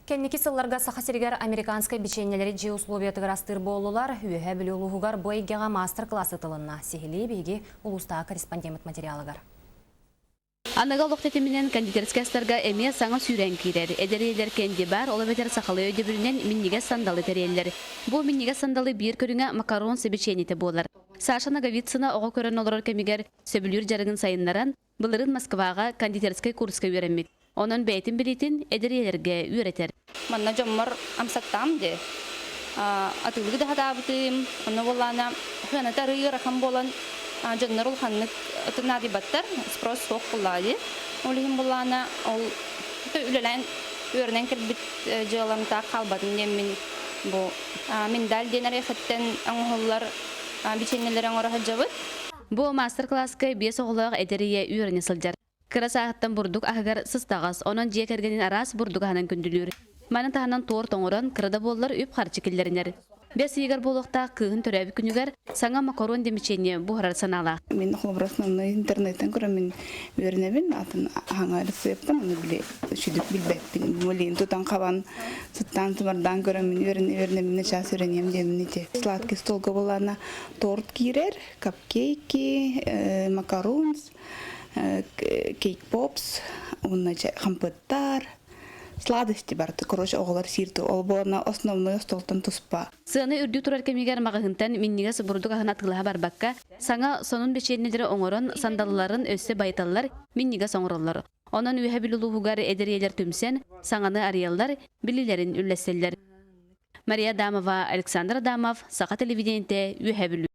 Кенники сылларга сахасиргер американскай биченелери же условиятыгар астыр болулар, үйе білі улуғугар бойгеға мастер-классы тылынна. Сихили бейге улуста корреспондент материалыгар. Анага лоқтетімінен кондитерскастарға әме саңа сүйрен кейрер. Әдерелер кенде бар, олабетер сақалы өдебірінен минниге сандалы тәрелер. Бұл минниге сандалы бір көріңе макарон себеченеті болар. Саша Наговицына оға көрін олар кемегер сөбілер жарығын сайынларан, бұлырын Москваға кондитерскай курска өремек. Onun beytin bilетін әдерелерге өретер. Манна жоммар амсаттам де. Атылығы да хатабытым, оны болана ханатары рахам болан жоннар улханнык нади баттар, спрос соқ бұлады. Олығын болана ол үлелән өрінен кірбіт жыламта қалбатын демін бұл. Мен дәл денер ехеттен аңғылар биченелер аңғыра хаджабыт. Бұл мастер-класска бес оғылық әдерее өріне сылжар. Кырасағыттан бұрдық ағығар сыстағыз, onun жекергенін арас бұрдық ағынан күнділер. Манын тағынан туыр тоңырын кырада болылар өп қарчы келдерінер. Бес егер болықта қығын түрәбі күнігер саңа макарон демечене бұғырар санала. Мен құлыбырасынан интернеттен көрі мен өрінебін, атын аңа рецептін, оны біле үшідік білбәппін. Мөлейін тұтан қабан сұттан тұмардан көрі мен өрінебін час өрінем демін ете. Сладкий столға болана торт кейрер, капкейки, макаронс, кейк-попс, хампыттар, сладости бар. Короче, оғылар сирті. Ол болана основной столтан тұспа. Сыны үрдік тұрар кемегер мағығынтан минниге сұбырдық ағын атқылыға бар баққа, саңа сонун бешенелері оңырын, сандалыларын өсі байталылар минниге соңырылар. Onun ühe biluluğugar ederyeler tümsen, sağanı arayallar, bilgilerin ülleseller. Maria Damova, Aleksandr Damov, Saqa Televidiyente, ühe bilu.